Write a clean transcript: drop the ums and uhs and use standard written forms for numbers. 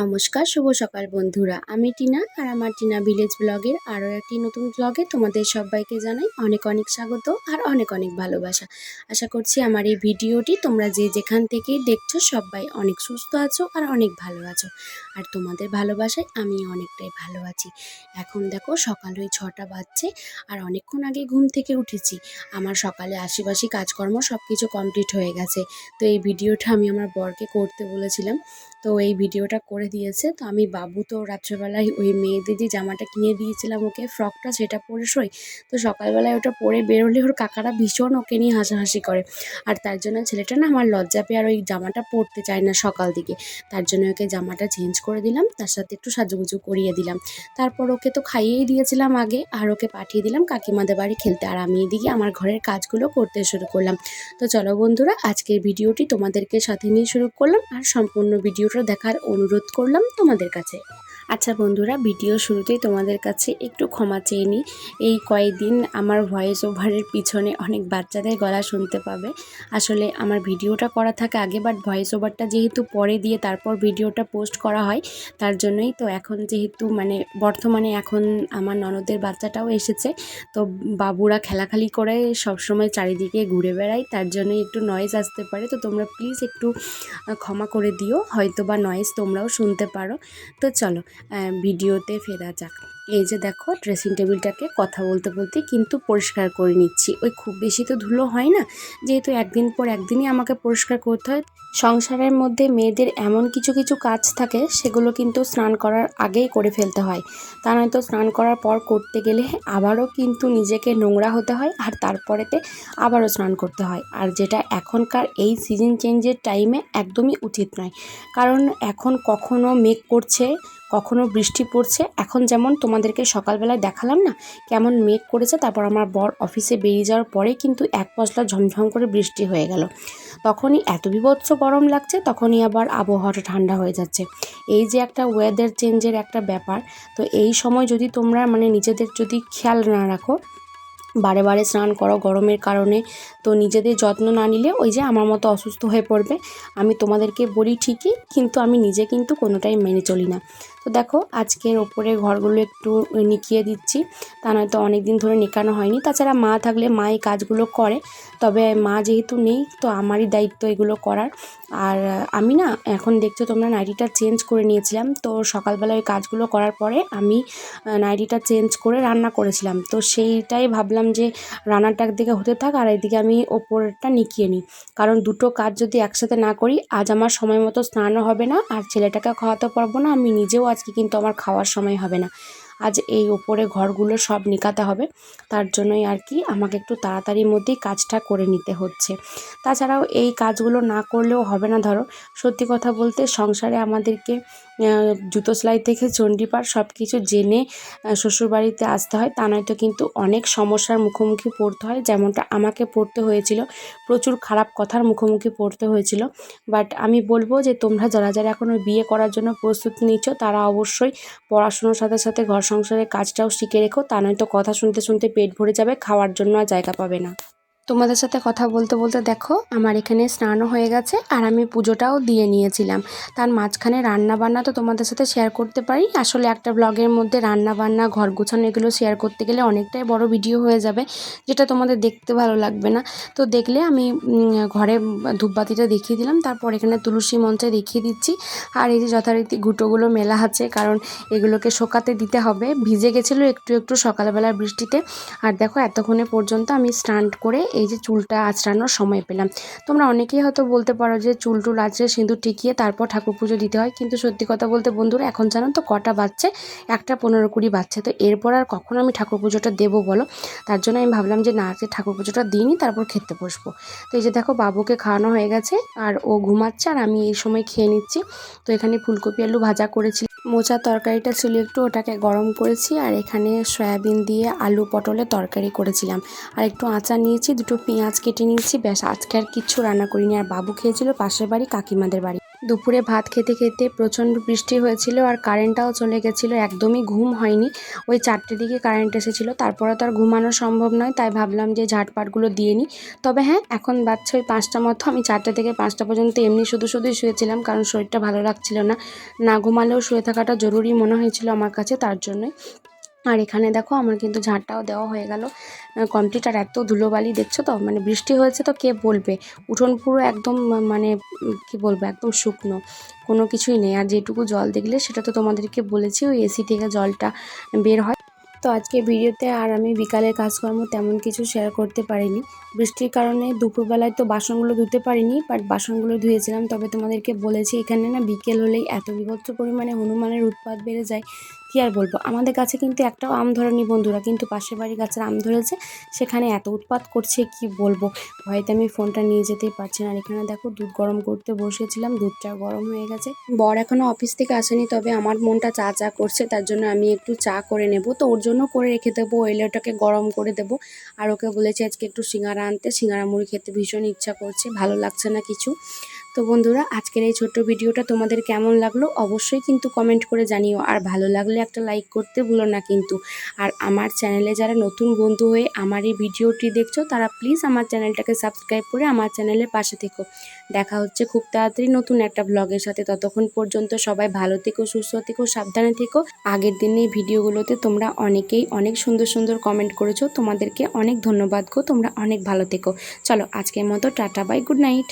নমস্কার, শুভ সকাল বন্ধুরা। আমি টিনা আর আমার টিনা ভিলেজ ব্লগের আরও একটি নতুন ব্লগে তোমাদের সবাইকে জানাই অনেক অনেক স্বাগত আর অনেক অনেক ভালোবাসা। আশা করছি আমার এই ভিডিওটি তোমরা যে যেখান থেকেই দেখছো সবাই অনেক সুস্থ আছো আর অনেক ভালো আছো। আর তোমাদের ভালোবাসায় আমি অনেকটাই ভালো আছি। এখন দেখো সকাল ওই 6টা বাজছে আর অনেকক্ষণ আগে ঘুম থেকে উঠেছি। আমার সকালে আশিবাসি কাজকর্ম সব কিছু কমপ্লিট হয়ে গেছে। তো এই ভিডিওটা আমি আমার বরকে করতে বলেছিলাম, তো এই ভিডিওটা করে দিয়েছে। তো আমি বাবু তো রাত্রেবেলায় ওই মেয়েদের যে জামাটা কিনে দিয়েছিলাম ওকে ফ্রকটা, সেটা পরে শোয়। তো সকালবেলায় ওটা পরে বেরোলে ওর কাকারা ভীষণ ওকে নিয়ে হাসাহাসি করে। আর তার জন্য ছেলেটা না আমার লজ্জা পেয়ে আর ওই জামাটা পরতে চায় না সকাল দিকে। তার জন্য ওকে জামাটা চেঞ্জ করে দিলাম, তার সাথে একটু সাজুগুজু করিয়ে দিলাম। তারপর ওকে তো খাইয়েই দিয়েছিলাম আগে, আর ওকে পাঠিয়ে দিলাম কাকিমাদের বাড়ি খেলতে। আর আমি এদিকে আমার ঘরের কাজগুলো করতে শুরু করলাম। তো চলো বন্ধুরা, আজকের ভিডিওটি তোমাদেরকে সাথে নিয়ে শুরু করলাম আর সম্পূর্ণ ভিডিওটা দেখার অনুরোধ করলাম তোমাদের কাছে। আচ্ছা বন্ধুরা, ভিডিও শুরুতেই তোমাদের কাছে একটু ক্ষমা চেয়ে নিই। এই কয়েকদিন আমার ভয়েস ওভারের পিছনে অনেক বাচ্চাদের গলা শুনতে পাবে। আসলে আমার ভিডিওটা করা থাকে আগে, বাট ভয়েস ওভারটা যেহেতু পরে দিয়ে তারপর ভিডিওটা পোস্ট করা হয়, তার জন্যই তো এখন যেহেতু বর্তমানে এখন আমার ননদের বাচ্চাটাও এসেছে, তো বাবুরা খেলাখালি করে সবসময় চারিদিকে ঘুরে বেড়ায়, তার জন্যই একটু নয়েজ আসতে পারে। তো তোমরা প্লিজ একটু ক্ষমা করে দিও, হয়তো বা নয়েজ তোমরাও শুনতে পারো। তো চলো ভিডিওতে ফেরা যাক। এই যে দেখো, ড্রেসিং টেবিলটাকে কথা বলতে বলতে কিন্তু পরিষ্কার করে নিচ্ছি। ওই খুব বেশি তো ধুলো হয় না, যেহেতু একদিন পর একদিনই আমাকে পরিষ্কার করতে হয়। সংসারের মধ্যে মেয়েদের এমন কিছু কিছু কাজ থাকে, সেগুলো কিন্তু স্নান করার আগেই করে ফেলতে হয়। তা নয়তো স্নান করার পর করতে গেলে আবারও কিন্তু নিজেকে নোংরা হতে হয়, আর তারপরেতে আবারও স্নান করতে হয়। আর যেটা এখনকার এই সিজন চেঞ্জের টাইমে একদমই উচিত নয়। কারণ এখন কখনো মেঘ করছে, কখনো বৃষ্টি পড়ছে। এখন যেমন তোমাদেরকে সকালবেলায় দেখালাম না কেমন মেঘ করেছে, তারপর আমার বর অফিসে বেরিয়ে যাওয়ার পরে কিন্তু এক পশলা ঝমঝম করে বৃষ্টি হয়ে গেল। তখনই এত বীভৎস গরম লাগছে, তখনই আবার আবহাওয়াটা ঠান্ডা হয়ে যাচ্ছে। এই যে একটা ওয়েদার চেঞ্জের একটা ব্যাপার, তো এই সময় যদি তোমরা নিজেদের যদি খেয়াল না রাখো, বারে বারে স্নান করো গরমের কারণে, তো নিজেদের যত্ন না নিলে ওই যে আমার মতো অসুস্থ হয়ে পড়বে। আমি তোমাদেরকে বলি ঠিকই, কিন্তু আমি নিজে কিন্তু কোনোটাই মেনে চলি না। তো দেখো, আজকের ওপরে ঘরগুলো একটু নিকিয়ে দিচ্ছি, তা নয়তো অনেক দিন ধরে নেকানো হয়নি। তাছাড়া মা থাকলে মা এই কাজগুলো করে, তবে মা যেহেতু নেই তো আমারই দায়িত্ব এগুলো করার। আর আমি না এখন দেখছো তোমরা, নাইটিটা চেঞ্জ করে নিয়েছিলাম। তো সকালবেলা ওই কাজগুলো করার পরে আমি নাইটিটা চেঞ্জ করে রান্না করেছিলাম। তো সেইটাই ভাবলাম যে রান্নাটার দিকে হতে থাক আর এদিকে আমি ওপরটা নিকিয়ে নিই। কারণ দুটো কাজ যদি একসাথে না করি, আজ আমার সময় মতো স্নানও হবে না আর ছেলেটাকে খাওয়াতে পারবো না, আমি নিজেও আজকে কিন্তু আমার খাওয়ার সময় হবে না। আজ এই ওপরে ঘরগুলো সব নিকাতে হবে, তার জন্যই আর কি আমাকে একটু তাড়াতাড়ির মধ্যেই কাজটা করে নিতে হচ্ছে। তাছাড়াও এই কাজগুলো না করলেও হবে না। ধরো, সত্যি কথা বলতে সংসারে আমাদেরকে জুতো সেলাই থেকে চণ্ডীপাঠ সব কিছু জেনে শ্বশুরবাড়িতে আসতে হয়, তা নয়তো কিন্তু অনেক সমস্যার মুখোমুখি পড়তে হয়, যেমনটা আমাকে পড়তে হয়েছিল। প্রচুর খারাপ কথার মুখোমুখি পড়তে হয়েছিল। বাট আমি বলবো যে তোমরা যারা যারা এখনও বিয়ে করার জন্য প্রস্তুতি নিচ্ছ, তারা অবশ্যই পড়াশোনার সাথে সাথে ঘর সংসারের কাজটাও শিখে রেখো, তা নয়তো কথা শুনতে শুনতে পেট ভরে যাবে, খাওয়ার জন্য আর জায়গা পাবে না। তোমাদের সাথে কথা বলতে বলতে দেখো আমার এখানে স্নানও হয়ে গেছে আর আমি পুজোটাও দিয়ে নিয়েছিলাম। তার মাঝখানে রান্না বান্না তো তোমাদের সাথে শেয়ার করতে পারি। আসলে একটা ব্লগের মধ্যে রান্না বান্না, ঘর গোছানো এগুলো শেয়ার করতে গেলে অনেকটাই বড় ভিডিও হয়ে যাবে, যেটা তোমাদের দেখতে ভালো লাগবে না। তো দেখলে আমি ঘরে ধূপবাতিটা দেখিয়ে দিলাম, তারপর এখানে তুলসী মঞ্চে দেখিয়ে দিচ্ছি। আর এই যে যথারীতি ঘুঁটোগুলো মেলা আছে, কারণ এগুলোকে শোকাতে দিতে হবে। ভিজে গেছিলো একটু একটু সকালবেলা বৃষ্টিতে। আর দেখো এতক্ষণে পর্যন্ত আমি স্নান করে এই যে চুলটা আঁচড়ানোর সময় পেলাম। তোমরা অনেকেই হয়তো বলতে পারো যে চুল টুল আঁচড়ে সিঁদুর টিকিয়ে তারপর ঠাকুর পুজো দিতে হয়, কিন্তু সত্যি কথা বলতে বন্ধুরা, এখন জানো তো কটা বাজছে? 1:15-20 বাজছে। তো এরপর আর কখন আমি ঠাকুর পুজোটা দেবো বলো? তার জন্য আমি ভাবলাম যে না, যে ঠাকুর পুজোটা দিইনি, তারপর খেতে বসবো। তো এই যে দেখো বাবুকে খাওয়ানো হয়ে গেছে আর ও ঘুমাচ্ছে আর আমি এই সময় খেয়ে নিচ্ছি। তো এখানে ফুলকপি আলু ভাজা করেছি, মোচার তরকারিটা ছিল একটু, ওটাকে গরম করেছি। আর এখানে সয়াবিন দিয়ে আলু পটলের তরকারি করেছিলাম। আর একটু আচার নিয়েছি, দুটো পেঁয়াজ কেটে নিয়েছি, ব্যাস। আজকে আর কিচ্ছু রান্না করিনি। আর বাবু খেয়েছিল পাশের বাড়ি কাকিমাদের বাড়ি। দুপুরে ভাত খেতে খেতে প্রচণ্ড বৃষ্টি হয়েছিল আর কারেন্টটাও চলে গেছিলো, একদমই ঘুম হয়নি। ওই 4টের দিকে কারেন্ট এসেছিলো, তারপরে তো আর ঘুমানো সম্ভব নয়, তাই ভাবলাম যে ঝাটপাটগুলো দিয়ে নিই। তবে হ্যাঁ, এখন বাজছে ওই 5টা মতো। আমি 4টে থেকে 5টা পর্যন্ত এমনি শুধুই শুয়েছিলাম, কারণ শরীরটা ভালো লাগছিল না। না ঘুমালেও শুয়ে থাকাটা জরুরি মনে হয়েছিল আমার কাছে, তার জন্যই। আর এখানে দেখো আমার কিন্তু ঝাঁটটাও দেওয়া হয়ে গেল কমপ্লিট। আর এত ধুলোবালি দেখছো তো, মানে বৃষ্টি হয়েছে তো কে বলবে, উঠোন পুরো একদম মানে কি বলবো, একদম শুকনো, কোনো কিছুই নেই। আর যেটুকু জল দেখলে সেটা তো তোমাদেরকে বলেছি, ওই এসি থেকে জলটা বের হয়। তো আজকে ভিডিওতে আর আমি বিকালের কাজকর্ম তেমন কিছু শেয়ার করতে পারিনি, বৃষ্টির কারণে। দুপুরবেলায় তো বাসনগুলো ধুতে পারিনি, বাট বাসনগুলো ধুয়েছিলাম। তবে তোমাদেরকে বলেছি এখানে না বিকেল হলেই এত বিভৎস পরিমাণে হনুমানের উৎপাত বেড়ে যায়, কি আর বলবো। আমাদের কাছে কিন্তু একটাও আম ধরেনি বন্ধুরা, কিন্তু পাশের বাড়ির গাছের আম ধরেছে, সেখানে এত উৎপাত করছে কি বলবো। ভয়তে আমি ফোনটা নিয়ে যেতেই পারছি না। আর এখানে দেখো দুধ গরম করতে বসেছিলাম, দুধটা গরম হয়ে গেছে। বর এখনো অফিস থেকে আসেনি, তবে আমার মনটা চা চা করছে, তার জন্য আমি একটু চা করে নেব। তো ওর জন্য করে রেখে দেবো, এলে ওটাকে গরম করে দেবো। আর ওকে বলেছি আজকে একটু সিঙ্গারা আনতে, সিঙ্গারা মুড়ি খেতে ভীষণ ইচ্ছা করছে, ভালো লাগছে না কিছু। তো বন্ধুরা, আজকের এই ছোট্ট ভিডিওটা তোমাদের কেমন লাগলো অবশ্যই কিন্তু কমেন্ট করে জানিও। আর ভালো লাগলে একটা লাইক করতে ভুলো না কিন্তু। আর আমার চ্যানেলে যারা নতুন বন্ধু হয়ে আমার এই ভিডিওটি দেখছো, তারা প্লিজ আমার চ্যানেলটাকে সাবস্ক্রাইব করে আমার চ্যানেলের পাশে থেকো। দেখা হচ্ছে খুব তাড়াতাড়ি নতুন একটা ব্লগের সাথে। ততক্ষণ পর্যন্ত সবাই ভালো থেকো, সুস্থ থেকো, সাবধানে থেকো। আগের দিনের ভিডিওগুলোতে তোমরা অনেকেই অনেক সুন্দর সুন্দর কমেন্ট করেছো, তোমাদেরকে অনেক ধন্যবাদ গো, তোমরা অনেক ভালো থেকো। চলো আজকের মতো টাটা, বাই, গুড নাইট।